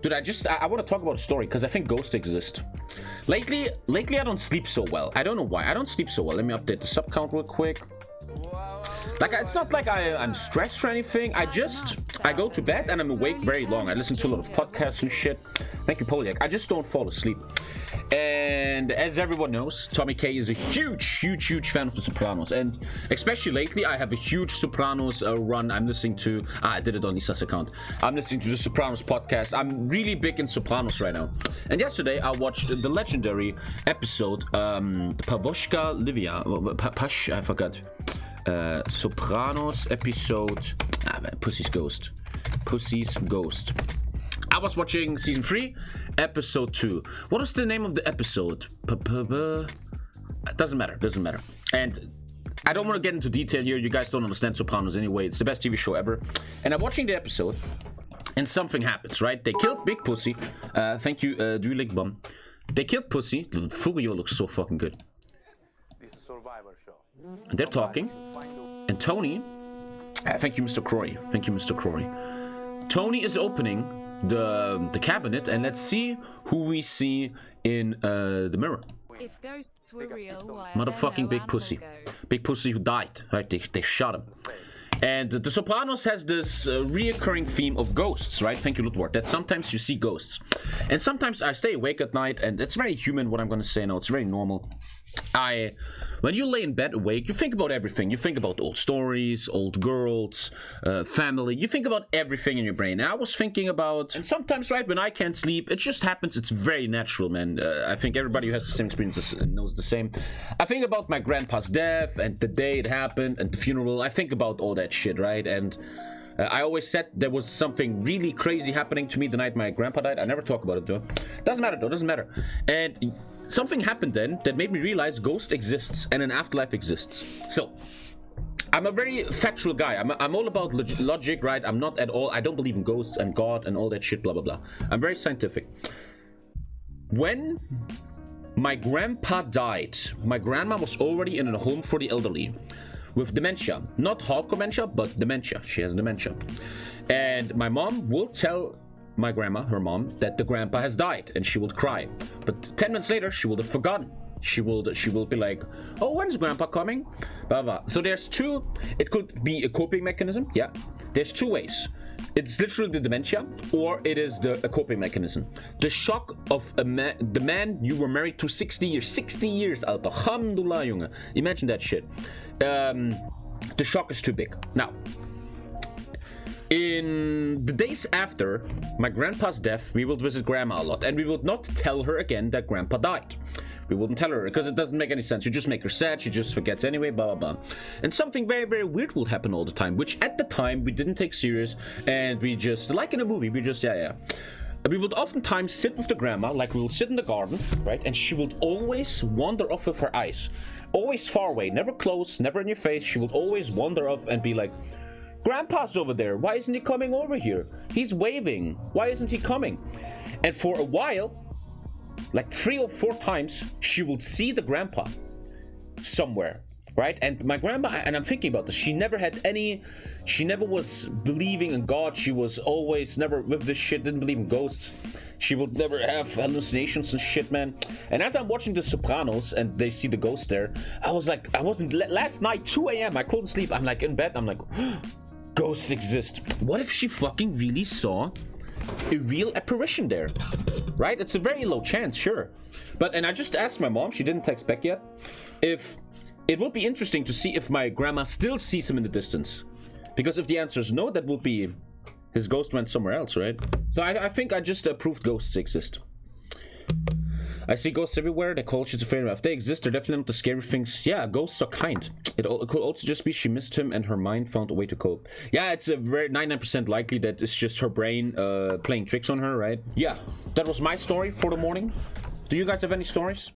Dude, I want to talk about a story because I think ghosts exist. Lately I don't sleep so well. I don't know why. I don't sleep so well. Let me update the sub count real quick. Like, it's not like I'm stressed or anything. I go to bed and I'm awake very long. I listen to a lot of podcasts and shit. Thank you, Poliak. I just don't fall asleep. And as everyone knows, TommyKay is a huge fan of the Sopranos. And especially lately, I have a huge Sopranos run. I'm listening to... I did it on Lisa's account. I'm listening to the Sopranos podcast. I'm really big in Sopranos right now. And yesterday, I watched the legendary episode, Pavoshka Livia. Pash, I forgot. Sopranos episode... Pussy's Ghost. I was watching season 3, episode 2. What was the name of the episode? Doesn't matter. And I don't want to get into detail here. You guys don't understand Sopranos anyway. It's the best TV show ever. And I'm watching the episode, and something happens, right? They killed Big Pussy. Thank you, Dulik Bum. They killed Pussy. Furio looks so fucking good. This is a survivor show. And they're talking. And Tony... thank you, Mr. Crory. Tony is opening the cabinet, and let's see who we see in the mirror. If ghosts were real, why Motherfucking Big Pussy. Big Pussy who died, right? They shot him. And The Sopranos has this reoccurring theme of ghosts, right? Thank you, Ludward. That sometimes you see ghosts. And sometimes I stay awake at night, and it's very human what I'm going to say now. It's very normal. When you lay in bed awake, you think about everything. You think about old stories, old girls, family. You think about everything in your brain. And I was thinking about... And sometimes, right, when I can't sleep, it just happens. It's very natural, man. I think everybody who has the same experiences knows the same. I think about my grandpa's death and the day it happened and the funeral. I think about all that shit, right? And I always said there was something really crazy happening to me the night my grandpa died. I never talk about it, though. Doesn't matter, though. Doesn't matter. And... something happened then that made me realize ghost exists and an afterlife exists. So, I'm a very factual guy. I'm all about logic, right? I'm not at all... I don't believe in ghosts and God and all that shit, blah, blah, blah. I'm very scientific. When my grandpa died, my grandma was already in a home for the elderly with dementia. Not hardcore dementia, but dementia. She has dementia. And my mom will tell... my grandma, her mom, that the grandpa has died, and she would cry. But 10 minutes later, she would have forgotten. She will be like, oh, when's grandpa coming? Blah, blah. So there's two. It could be a coping mechanism. Yeah. There's two ways. It's literally the dementia, or it is a coping mechanism. The shock of the man you were married to 60 years. 60 years, Alter. Alhamdulillah, Junge. Imagine that shit. The shock is too big. Now, in the days after my grandpa's death, we would visit grandma a lot, and we would not tell her again that grandpa died. We wouldn't tell her because it doesn't make any sense. You just make her sad, she just forgets anyway, blah, blah, blah. And something very, very weird would happen all the time, which at the time we didn't take serious, and we just, like in a movie, we just, yeah. We would oftentimes sit with the grandma, like we would sit in the garden, right? And she would always wander off with her eyes. Always far away, never close, never in your face. She would always wander off and be like, Grandpa's over there. Why isn't he coming over here? He's waving. Why isn't he coming? And for a while, like 3 or 4 times, she would see the grandpa somewhere, right? And my grandma, and I'm thinking about this, she never was believing in God. She was always never with this shit, didn't believe in ghosts. She would never have hallucinations and shit, man. And as I'm watching The Sopranos and they see the ghost there, I wasn't, last night, 2 a.m., I couldn't sleep. I'm like in bed, I'm like, ghosts exist. What if she fucking really saw a real apparition there? Right? It's a very low chance, sure. And I just asked my mom, she didn't text back yet, if it would be interesting to see if my grandma still sees him in the distance. Because if the answer is no, that would be his ghost went somewhere else, right? So I think I just proved ghosts exist. I see ghosts everywhere. They call schizophrenia. If they exist, they're definitely not the scary things. Yeah, ghosts are kind. It could also just be she missed him and her mind found a way to cope. Yeah, it's a very 99% likely that it's just her brain playing tricks on her, right? Yeah, that was my story for the morning. Do you guys have any stories?